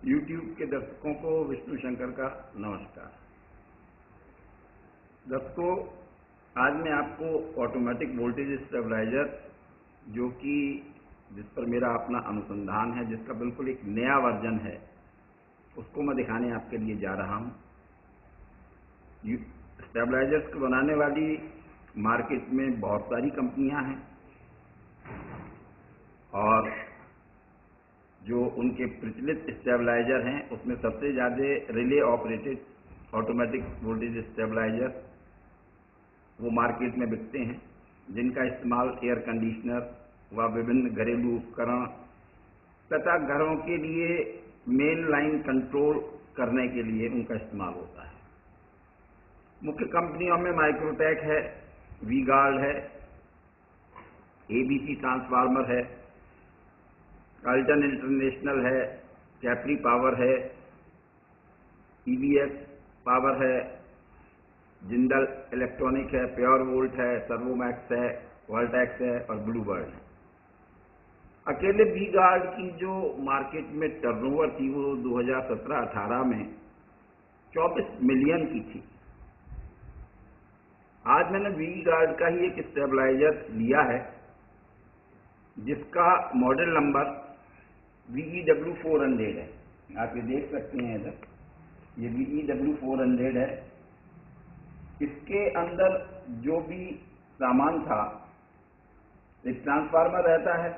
YouTube के दर्शकों को विष्णु शंकर का नमस्कार। दर्शकों, आज मैं आपको ऑटोमेटिक वोल्टेज स्टेबलाइजर, जो कि जिस पर मेरा अपना अनुसंधान है, जिसका बिल्कुल एक नया वर्जन है, उसको मैं दिखाने आपके लिए जा रहा हूँ। स्टेबलाइजर्स को बनाने वाली मार्केट में बहुत सारी कंपनियां हैं और जो उनके प्रचलित स्टेबलाइजर हैं उसमें सबसे ज़्यादा relay operated automatic voltage stabiliser वो मार्केट में बिकते हैं, जिनका इस्तेमाल एयर कंडीशनर व विभिन्न घरेलू उपकरण तथा घरों के लिए मेन लाइन कंट्रोल करने के लिए उनका इस्तेमाल होता है। मुख्य कंपनियों में माइक्रोटेक है, वी गार्ड है, एबीसी ट्रांसफार्मर है, कार्ल्टन इंटरनेशनल है, कैप्री पावर है, ईवीएस पावर है, जिंदल इलेक्ट्रॉनिक है, प्योर वोल्ट है, सर्वोमैक्स है, वर्टेक्स है और ब्लूबर्ड है। अकेले वी गार्ड की जो मार्केट में टर्नओवर थी वो 2017-18 में 24 मिलियन की थी। आज मैंने वी गार्ड का ही एक स्टेबलाइजर लिया है, जिसका मॉडल नंबर VEW400 है। आप ये देख सकते हैं इधर, ये VEW400 है। इसके अंदर जो भी सामान था, एक ट्रांसफार्मर रहता है,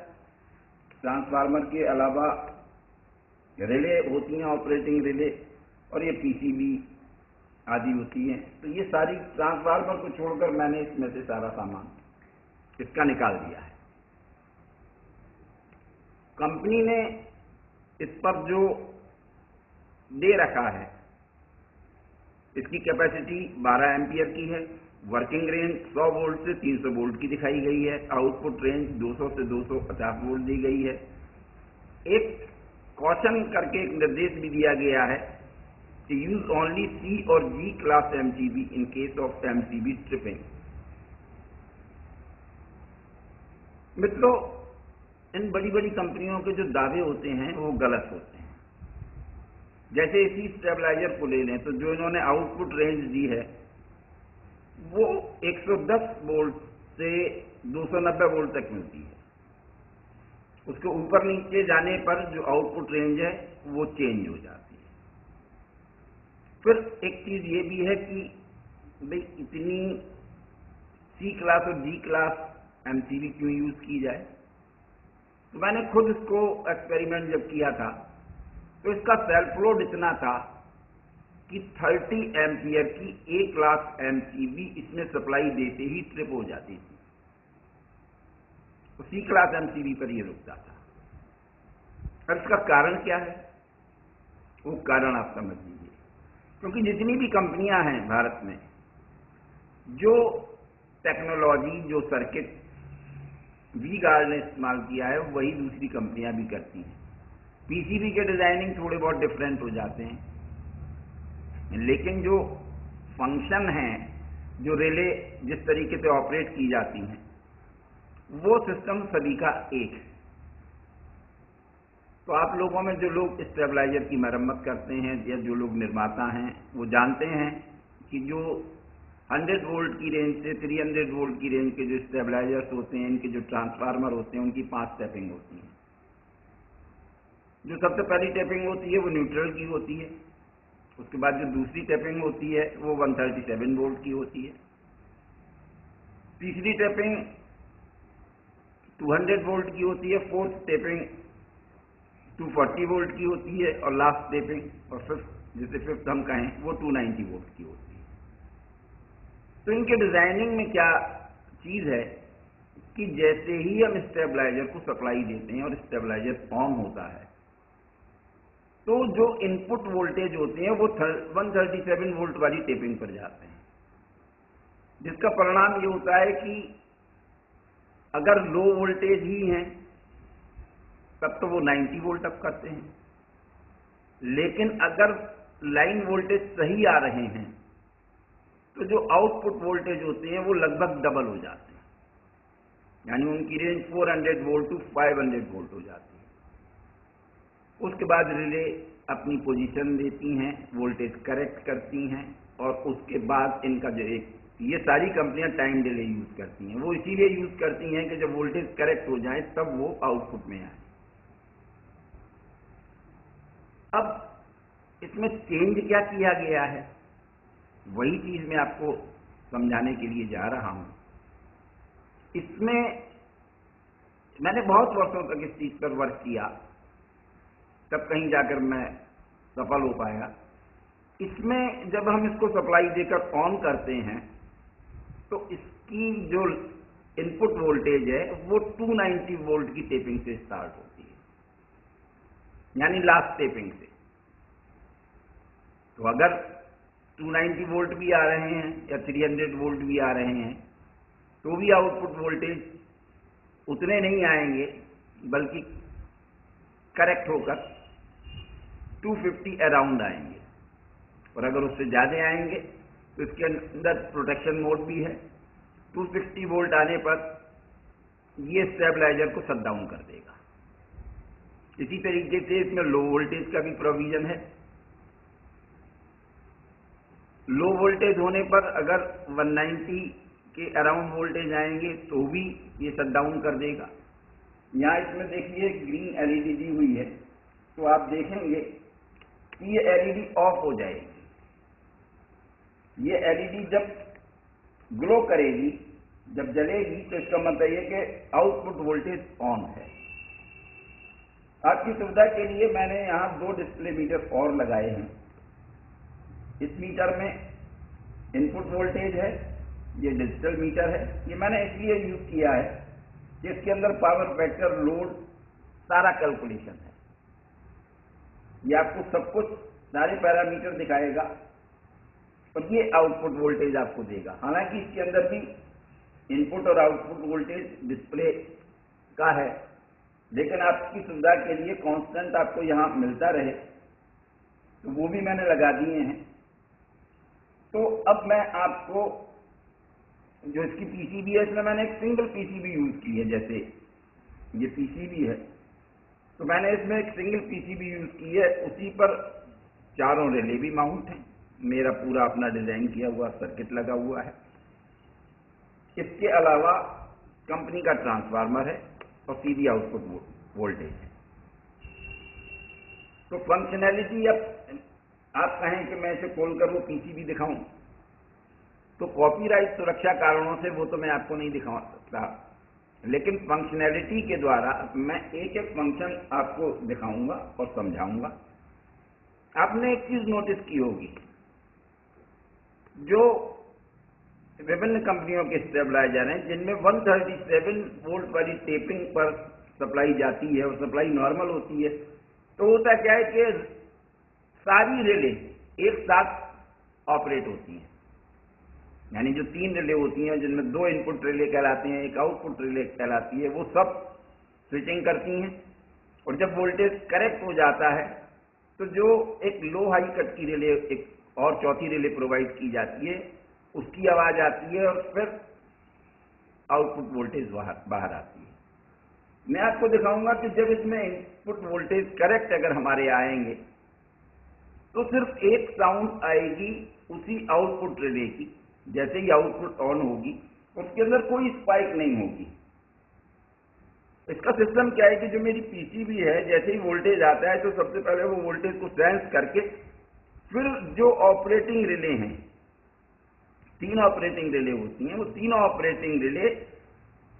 ट्रांसफार्मर के अलावा रिले होती हैं, ऑपरेटिंग रिले, और ये पीसीबी आदि होती हैं। तो ये सारी ट्रांसफार्मर को छोड़कर मैंने इसमें से सारा सामान इसका निकाल दिया है। कंपनी ने इस पर जो दे रखा है, इसकी कैपेसिटी 12 एम्पियर की है, वर्किंग रेंज 100 वोल्ट से 300 वोल्ट की दिखाई गई है, आउटपुट रेंज 200 से 250 वोल्ट दी गई है। एक कॉशन करके एक निर्देश भी दिया गया है कि यूज ओनली C और G class MCB in case of MCB tripping. मित्रों, इन बड़ी बड़ी कंपनियों के जो दावे होते हैं वो गलत होते हैं। जैसे इसी स्टेबलाइजर को ले लें तो जो इन्होंने आउटपुट रेंज दी है वो 110 वोल्ट से 290 वोल्ट तक मिलती है। उसके ऊपर नीचे जाने पर जो आउटपुट रेंज है वो चेंज हो जाती है। फिर एक चीज ये भी है कि भाई इतनी C क्लास और G क्लास MCB क्यों यूज की जाए। तो मैंने खुद इसको एक्सपेरिमेंट जब किया था तो इसका सेल्फ लोड इतना था कि 30 एम्पियर की A क्लास MCB इसमें सप्लाई देते ही ट्रिप हो जाती थी, तो C क्लास MCB पर ये रुकता था। और इसका कारण क्या है, वो कारण आप समझ लीजिए। क्योंकि जितनी भी कंपनियां हैं भारत में, जो टेक्नोलॉजी, जो सर्किट वी गार्ड ने इस्तेमाल किया है वही दूसरी कंपनियां भी करती हैं। पीसीबी के डिजाइनिंग थोड़े बहुत डिफरेंट हो जाते हैं, लेकिन जो फंक्शन है, जो रिले जिस तरीके से ऑपरेट की जाती हैं, वो सिस्टम सभी का एक है। तो आप लोगों में जो लोग स्टेबलाइजर की मरम्मत करते हैं या जो लोग निर्माता हैं वो जानते हैं कि जो 100 वोल्ट की रेंज से 300 वोल्ट की रेंज के जो स्टेबलाइजर्स होते हैं, इनके जो ट्रांसफार्मर होते हैं, उनकी 5 टैपिंग होती है। जो सबसे पहली टैपिंग होती है वो न्यूट्रल की होती है। उसके बाद जो दूसरी टैपिंग होती है वो 137 वोल्ट की होती है। तीसरी टैपिंग 200 वोल्ट की होती है, फोर्थ टैपिंग 240 वोल्ट की होती है और लास्ट टैपिंग और फिफ्थ हम कहें वो 290 वोल्ट की होती है। तो इनके डिजाइनिंग में क्या चीज है कि जैसे ही हम स्टेबलाइजर को सप्लाई देते हैं और स्टेबलाइजर ऑन होता है तो जो इनपुट वोल्टेज होते हैं वो 137 वोल्ट वाली टेपिंग पर जाते हैं, जिसका परिणाम ये होता है कि अगर लो वोल्टेज ही है तब तो वो 90 वोल्ट अप करते हैं, लेकिन अगर लाइन वोल्टेज सही आ रहे हैं तो जो आउटपुट वोल्टेज होते हैं वो लगभग डबल हो जाते हैं, यानी उनकी रेंज 400 वोल्ट टू 500 वोल्ट हो जाती है। उसके बाद रिले अपनी पोजीशन देती हैं, वोल्टेज करेक्ट करती हैं, और उसके बाद इनका जो एक, ये सारी कंपनियां टाइम डिले यूज करती हैं। वो इसीलिए यूज करती हैं कि जब वोल्टेज करेक्ट हो जाए तब वो आउटपुट में आए। अब इसमें चेंज क्या किया गया है, वही चीज मैं आपको समझाने के लिए जा रहा हूं। इसमें मैंने बहुत वर्षों तक इस चीज पर वर्क किया, तब कहीं जाकर मैं सफल हो पाया। इसमें जब हम इसको सप्लाई देकर ऑन करते हैं तो इसकी जो इनपुट वोल्टेज है वो 290 वोल्ट की टेपिंग से स्टार्ट होती है, यानी लास्ट टेपिंग से। तो अगर 290 वोल्ट भी आ रहे हैं या 300 वोल्ट भी आ रहे हैं तो भी आउटपुट वोल्टेज उतने नहीं आएंगे, बल्कि करेक्ट होकर 250 अराउंड आएंगे। और अगर उससे ज्यादा आएंगे तो इसके अंदर प्रोटेक्शन मोड भी है। 260 वोल्ट आने पर ये स्टेबलाइजर को शट डाउन कर देगा। इसी तरीके से इसमें लो वोल्टेज का भी प्रोविजन है। लो वोल्टेज होने पर अगर 190 के अराउंड वोल्टेज आएंगे तो भी ये शट डाउन कर देगा। यहाँ इसमें देखिए ग्रीन एलईडी दी हुई है, तो आप देखेंगे कि ये एलईडी ऑफ हो जाएगी। ये एलईडी जब ग्लो करेगी, जब जलेगी, तो इसका मतलब ये कि आउटपुट वोल्टेज ऑन है। आपकी सुविधा के लिए मैंने यहाँ 2 डिस्प्ले मीटर और लगाए हैं। इस मीटर में इनपुट वोल्टेज है, ये डिजिटल मीटर है। ये मैंने इसलिए यूज किया है कि इसके अंदर पावर फैक्टर, लोड, सारा कैलकुलेशन है। ये आपको सब कुछ, सारे पैरामीटर दिखाएगा और ये आउटपुट वोल्टेज आपको देगा। हालांकि इसके अंदर भी इनपुट और आउटपुट वोल्टेज डिस्प्ले का है, लेकिन आपकी सुविधा के लिए कांस्टेंट आपको यहाँ मिलता रहे तो वो भी मैंने लगा दिए हैं। तो अब मैं आपको जो इसकी पीसीबी है, इसमें मैंने एक सिंगल पीसीबी यूज की है। जैसे ये पीसीबी है तो मैंने इसमें एक सिंगल पीसीबी यूज की है, उसी पर चारों रिले भी माउंट हैं। मेरा पूरा अपना डिजाइन किया हुआ सर्किट लगा हुआ है। इसके अलावा कंपनी का ट्रांसफार्मर है और सीधी आउटपुट वोल्टेज है। तो फंक्शनैलिटी, अब आप कहें कि मैं इसे खोलकर वो पीसीबी दिखाऊं तो कॉपीराइट सुरक्षा कारणों से वो तो मैं आपको नहीं दिखा सकता, लेकिन फंक्शनैलिटी के द्वारा मैं एक एक फंक्शन आपको दिखाऊंगा और समझाऊंगा। आपने एक चीज नोटिस की होगी, जो विभिन्न कंपनियों के स्टेबलाइजर हैं जिनमें 137 वोल्ट वाली टेपिंग पर सप्लाई जाती है और सप्लाई नॉर्मल होती है, तो होता क्या है कि सारी रिले एक साथ ऑपरेट होती हैं। यानी जो 3 रिले होती हैं, जिनमें 2 इनपुट रिले कहलाते हैं, एक आउटपुट रिले कहलाती है, वो सब स्विचिंग करती हैं। और जब वोल्टेज करेक्ट हो जाता है तो जो एक लो हाई कट की रिले, एक और चौथी रिले प्रोवाइड की जाती है, उसकी आवाज आती है और फिर आउटपुट वोल्टेज बाहर आती है। मैं आपको दिखाऊंगा कि जब इसमें इनपुट वोल्टेज करेक्ट अगर हमारे आएंगे तो सिर्फ एक साउंड आएगी उसी आउटपुट रिले की। जैसे ही आउटपुट ऑन होगी उसके अंदर कोई स्पाइक नहीं होगी। इसका सिस्टम क्या है कि जो मेरी पीसीबी है, जैसे ही वोल्टेज आता है तो सबसे पहले वो वोल्टेज को सेंस करके फिर जो ऑपरेटिंग रिले हैं, 3 ऑपरेटिंग रिले होती हैं, वो 3 ऑपरेटिंग रिले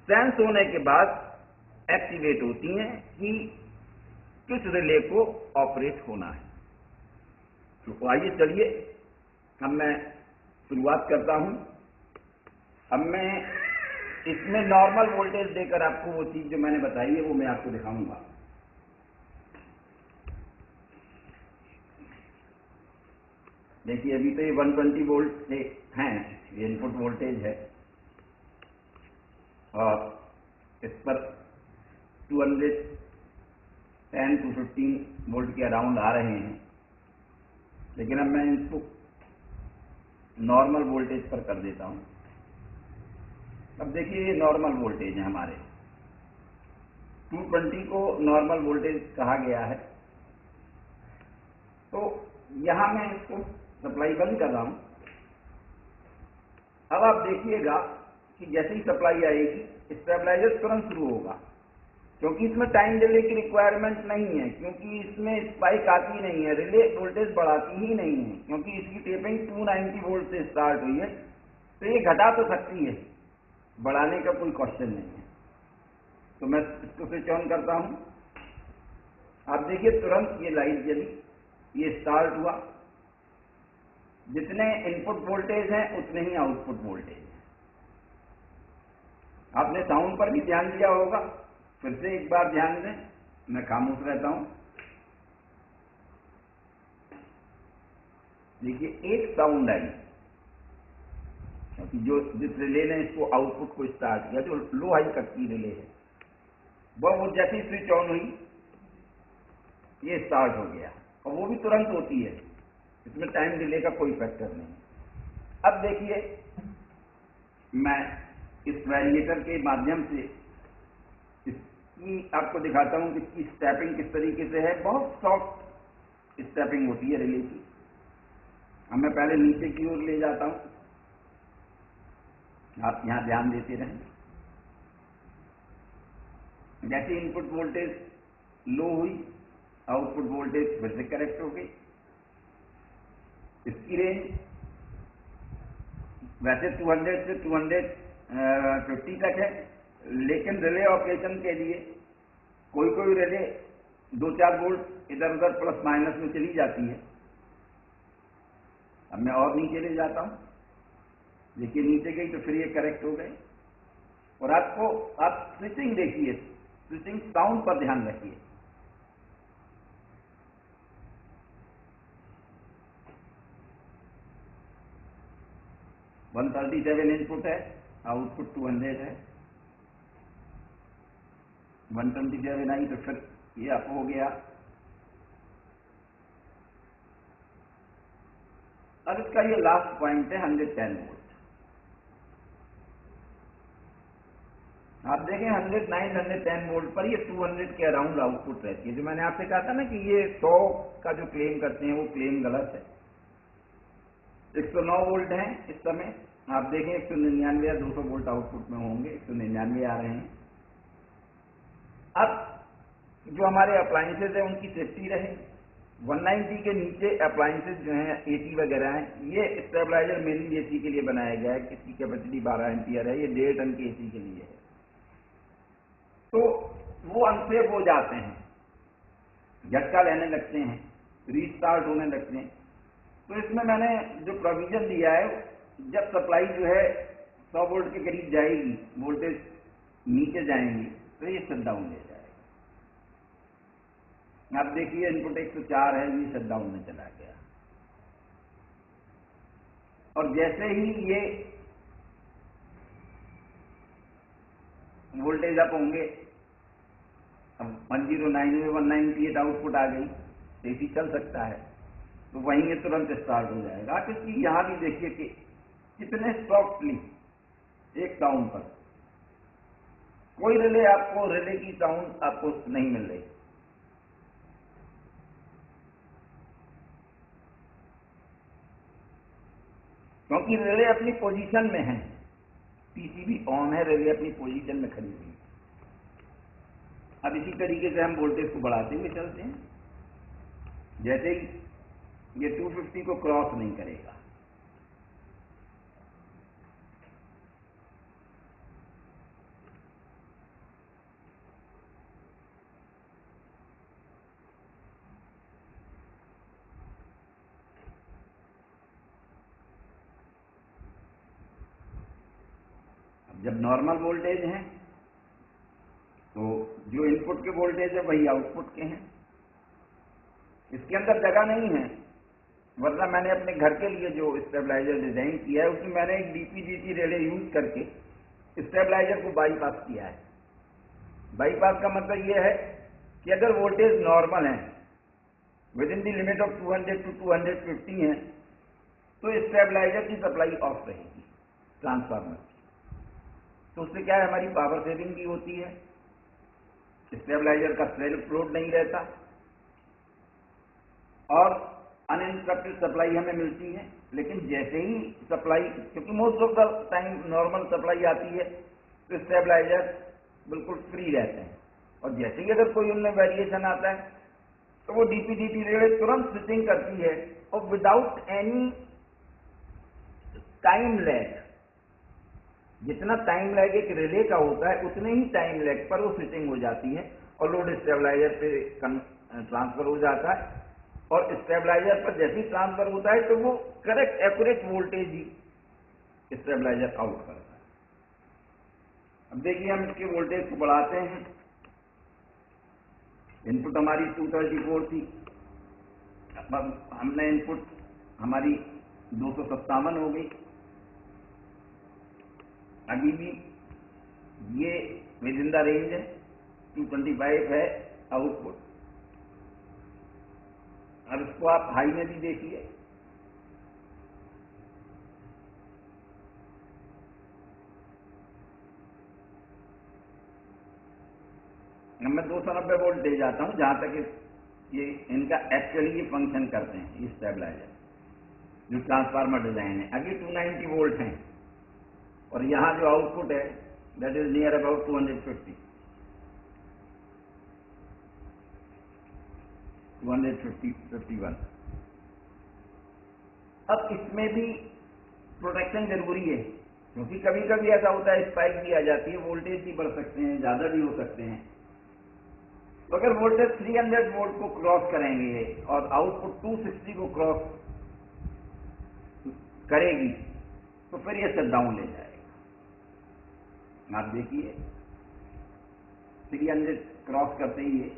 सेंस होने के बाद एक्टिवेट होती हैं कि किस रिले को ऑपरेट होना है। तो आइए चलिए अब मैं शुरुआत करता हूं। अब मैं इसमें नॉर्मल वोल्टेज देकर आपको वो चीज जो मैंने बताई है वो मैं आपको दिखाऊंगा। देखिए अभी तो ये 120 वोल्ट हैं, ये इनपुट वोल्टेज है और इस पर 210 to 15 वोल्ट के अराउंड आ रहे हैं। लेकिन अब मैं इसको नॉर्मल वोल्टेज पर कर देता हूं। अब देखिए ये नॉर्मल वोल्टेज है हमारे, 220 को नॉर्मल वोल्टेज कहा गया है। तो यहां मैं इसको सप्लाई बंद कर रहा हूं। अब आप देखिएगा कि जैसे ही सप्लाई आएगी स्टेबलाइजर तुरंत शुरू होगा, क्योंकि इसमें टाइम डिले की रिक्वायरमेंट नहीं है, क्योंकि इसमें स्पाइक आती नहीं है, रिले वोल्टेज बढ़ाती ही नहीं है, क्योंकि इसकी टेपिंग 290 वोल्ट से स्टार्ट हुई है। तो ये घटा तो सकती है, बढ़ाने का कोई क्वेश्चन नहीं है। तो मैं इसको स्विच ऑन करता हूं। आप देखिए तुरंत ये लाइट जली, ये स्टार्ट हुआ। जितने इनपुट वोल्टेज हैं उतने ही आउटपुट वोल्टेज हैं। आपने साउंड पर भी ध्यान दिया होगा, फिर से एक बार ध्यान दें, मैं खामोश रहता हूं। देखिए एक साउंड आई, क्योंकि जिस रिले ने इसको आउटपुट को स्टार्ट किया, जो लो हाई तक की रिले है, वो जैसे ही स्विच ऑन हुई ये स्टार्ट हो गया, और वो भी तुरंत होती है, इसमें टाइम डिले का कोई फैक्टर नहीं। अब देखिए मैं इस वेरिएटर के माध्यम से इसकी आपको दिखाता हूं कि इसकी स्टेपिंग किस तरीके से है। बहुत सॉफ्ट स्टेपिंग होती है रिले की। अब मैं पहले नीचे की ओर ले जाता हूं, आप यहां ध्यान देते रहें। जैसे इनपुट वोल्टेज लो हुई, आउटपुट वोल्टेज फिर से करेक्ट हो गई। इसकी रेंज वैसे 200 से 250 तक है, लेकिन रिले ऑपरेशन के लिए कोई रिले 2-4 वोल्ट इधर उधर प्लस माइनस में चली जाती है। अब मैं और नीचे ले जाता हूं, देखिए नीचे गई तो फिर ये करेक्ट हो गए। और आप स्विचिंग देखिए, स्विचिंग साउंड पर ध्यान रखिए। वन 137 इनपुट है, आउटपुट 200 है। 127 आई तो फिर ये अप हो गया। अब इसका ये लास्ट पॉइंट है 110 वोल्ट। आप देखें 109 110 वोल्ट पर ये 200 के अराउंड आउटपुट रहती है। जो मैंने आपसे कहा था ना कि ये 100 का जो क्लेम करते हैं वो क्लेम गलत है। 109 वोल्ट है इस समय। आप देखें 199 या 200 वोल्ट आउटपुट में होंगे, 199 आ रहे हैं। अब जो हमारे अप्लायंसेज है उनकी सेफ्टी रहे। 190 के नीचे अप्लायंसेज जो हैं एसी वगैरह हैं, ये स्टेबलाइजर मेनली एसी के लिए बनाया गया है। इसकी कैपेसिटी 12 एम्पियर है, ये 1.5 टन के एसी के लिए है। तो वो अनसेफ हो जाते हैं, झटका लेने लगते हैं, रीस्टार्ट होने लगते हैं। तो इसमें मैंने जो प्रोविजन दिया है, जब सप्लाई जो है 100 वोल्ट के करीब जाएगी, वोल्टेज नीचे जाएंगी, तो ये शट डाउन ले जाएगा। आप देखिए इनपुट 104 है, ये शट डाउन में चला गया। और जैसे ही ये वोल्टेज अप होंगे, अब 109 में 198 आउटपुट आ गई, एसी चल सकता है, तो वहीं ये तुरंत स्टार्ट हो जाएगा। आप इसकी यहां भी देखिए कि कितने सॉफ्टली एक साउंड पर, कोई रिले आपको रिले की साउंड आपको नहीं मिल रही। क्योंकि रिले अपनी पोजीशन में है, पीसीबी ऑन है, रिले अपनी पोजीशन में खड़ी हुई। अब इसी तरीके से हम वोल्टेज को बढ़ाते हुए चलते हैं। जैसे ही ये 250 को क्रॉस नहीं करेगा, जब नॉर्मल वोल्टेज है तो जो इनपुट के वोल्टेज है वही आउटपुट के हैं। इसके अंदर जगह नहीं है, वरना मैंने अपने घर के लिए जो स्टेबलाइजर डिजाइन किया है उसमें मैंने एक डीपीजीटी रिले यूज करके स्टेबलाइजर को बाईपास किया है। बाईपास का मतलब यह है कि अगर वोल्टेज नॉर्मल है, with in the limit of 200 to 250 है, तो स्टेबलाइजर की सप्लाई ऑफ रहेगी ट्रांसफार्मर की। तो उससे क्या है, हमारी पावर सेविंग भी होती है, स्टेबलाइजर का सेल्फ लोड नहीं रहता, और अनइंटरप्टेड सप्लाई हमें मिलती है, लेकिन जैसे ही सप्लाई, क्योंकि most of the time normal supply आती है तो स्टेबलाइजर बिल्कुल फ्री रहते हैं, और जैसे ही अगर कोई उनमें वेरिएशन आता है तो वो डीपीडीटी रिले तुरंत स्विचिंग करती है, और विदाउट एनी टाइम लैग, जितना टाइम लैग एक रिले का होता है उतने ही टाइम लैग पर वो स्विचिंग हो जाती है और लोड स्टेबलाइजर पे ट्रांसफर हो जाता है, और स्टेबलाइजर पर जैसे ही ट्रांसफर होता है तो वो करेक्ट एक्यूरेट वोल्टेज ही स्टेबलाइजर आउट करता है। अब देखिए हम इसके वोल्टेज को बढ़ाते हैं। इनपुट हमारी 234 थी, अब हमने इनपुट हमारी 257 हो गई। अभी भी ये विद इन द रेंज है, 225 है आउटपुट। अब इसको आप हाई में भी देखिए, मैं 290 वोल्ट दे जाता हूं, जहां तक ये इनका एक्चुअली ये फंक्शन करते हैं ये स्टेबलाइजर जो ट्रांसफार्मर डिजाइन है। अभी 290 वोल्ट हैं और यहाँ जो आउटपुट है दैट इज नियर अबाउट 251। अब इसमें भी प्रोटेक्शन जरूरी है, क्योंकि कभी कभी ऐसा होता है स्पाइक भी आ जाती है, वोल्टेज भी बढ़ सकते हैं, ज्यादा भी हो सकते हैं। तो अगर वोल्टेज 300 वोल्ट को क्रॉस करेंगे और आउटपुट 260 को क्रॉस करेगी तो फिर ये शट डाउन ले जाएगा। आप देखिए 300 क्रॉस करते ही ये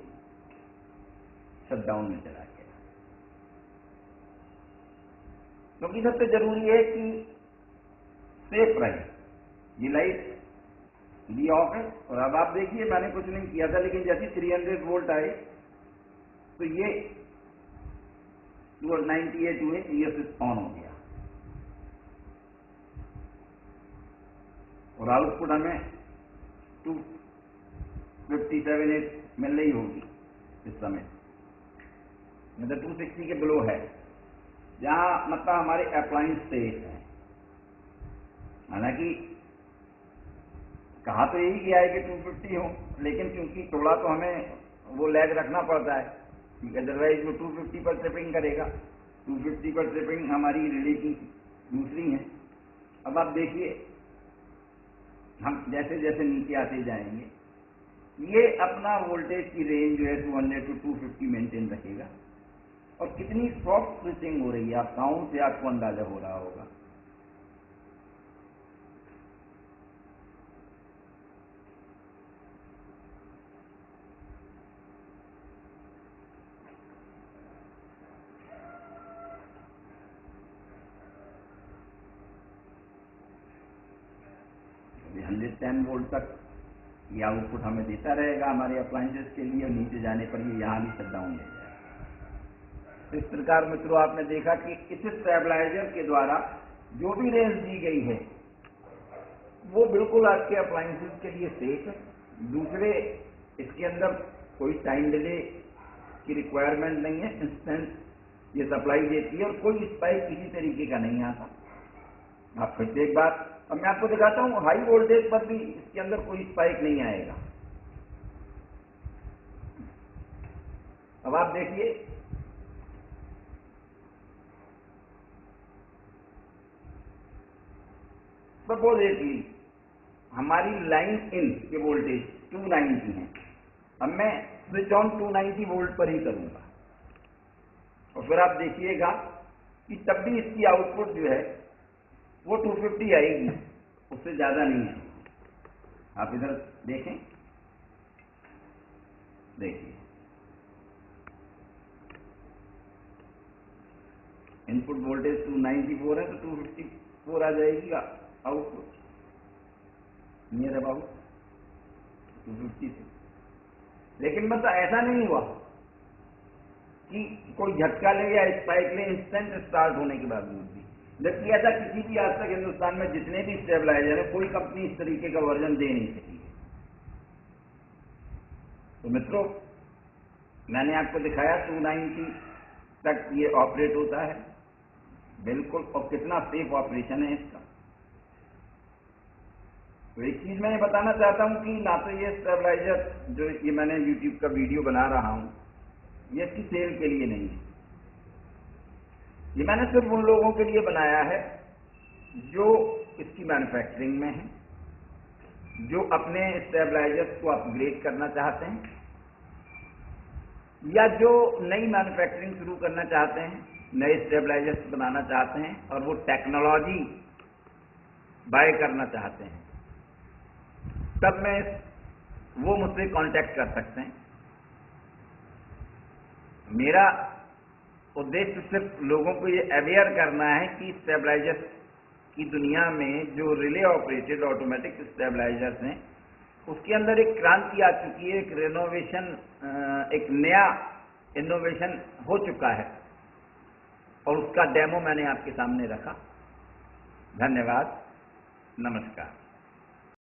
शट डाउन में चला गया। क्योंकि सबसे जरूरी है कि सेफ रहे। ये लाइट ये ऑफ है, और अब आप देखिए मैंने कुछ नहीं किया था, लेकिन जैसे 300 वोल्ट आए तो ये 298 हुए, ये स्विच ऑन हो गया और आउटपुट हमें 257 मिल रही होगी इस समय, मतलब 260 के बिलो है, जहां मतलब हमारे अप्लायंस सेफ है। हालांकि कहा तो यही किया है कि 250 हो, लेकिन क्योंकि थोड़ा तो हमें वो लैग रखना पड़ता है, अदरवाइज वो 250 पर ट्रिपिंग करेगा। 250 पर ट्रिपिंग हमारी रिले की दूसरी है। अब आप देखिए हम जैसे जैसे नीचे आते जाएंगे ये अपना वोल्टेज की रेंज जो है 200 to 250 मेंटेन रखेगा, और कितनी सॉफ्ट स्विचिंग हो रही है आप साउंड से आपको अंदाजा हो रहा होगा। अभी 110 वोल्ट तक ये आउटपुट हमें देता रहेगा हमारे अप्लायंसेस के लिए, और नीचे जाने पर ये यहाँ भी शट डाउन ले जाएगा। इस प्रकार मित्रों आपने देखा कि इस स्टेबलाइजर के द्वारा जो भी रेंज दी गई है वो बिल्कुल आपके अप्लायंसेस के लिए सेफ है। दूसरे इसके अंदर कोई टाइम डिले की रिक्वायरमेंट नहीं है, इंस्टेंट ये सप्लाई देती है और कोई स्पाइक किसी तरीके का नहीं आता। आप फिर से एक बात अब मैं आपको दिखाता हूं, हाई वोल्टेज पर भी इसके अंदर कोई स्पाइक नहीं आएगा। अब आप देखिए सपोजेटली हमारी लाइन इन के वोल्टेज 290 है। अब मैं स्विच ऑन 290 वोल्ट पर ही करूंगा, और फिर आप देखिएगा कि तब भी इसकी आउटपुट जो है वो 250 आएगी, उससे ज्यादा नहीं है। आप इधर देखें, देखिए इनपुट वोल्टेज 294 है तो 254 आ जाएगी आउटपुट, नियर अबाउट 250 से। लेकिन मतलब ऐसा नहीं हुआ कि कोई झटका ले या स्पाइक ले इंस्टेंट स्टार्ट होने के बाद भी, जबकि ऐसा किसी भी आज तक हिंदुस्तान में जितने भी स्टेबलाइजर है कोई कंपनी इस तरीके का वर्जन दे नहीं सकी है। तो मित्रों मैंने आपको दिखाया 290 तक ये ऑपरेट होता है, बिल्कुल, और कितना सेफ ऑपरेशन है इसका। तो एक चीज मैं ये बताना चाहता हूं कि ना तो ये स्टेबलाइजर जो ये मैंने यूट्यूब का वीडियो बना रहा हूं, ये इसकी सेल के लिए नहीं है। ये मैंने सिर्फ उन लोगों के लिए बनाया है जो इसकी मैन्युफैक्चरिंग में है, जो अपने स्टेबलाइजर्स को अपग्रेड करना चाहते हैं, या जो नई मैन्युफैक्चरिंग शुरू करना चाहते हैं, नए स्टेबलाइजर्स बनाना चाहते हैं और वो टेक्नोलॉजी बाय करना चाहते हैं, तब वो मुझसे कांटेक्ट कर सकते हैं। मेरा उद्देश्य सिर्फ लोगों को ये अवेयर करना है कि स्टेबलाइजर्स की दुनिया में जो रिले ऑपरेटेड ऑटोमेटिक स्टेबलाइजर्स हैं, उसके अंदर एक क्रांति आ चुकी है, एक रेनोवेशन, एक नया इनोवेशन हो चुका है, और उसका डेमो मैंने आपके सामने रखा। धन्यवाद, नमस्कार।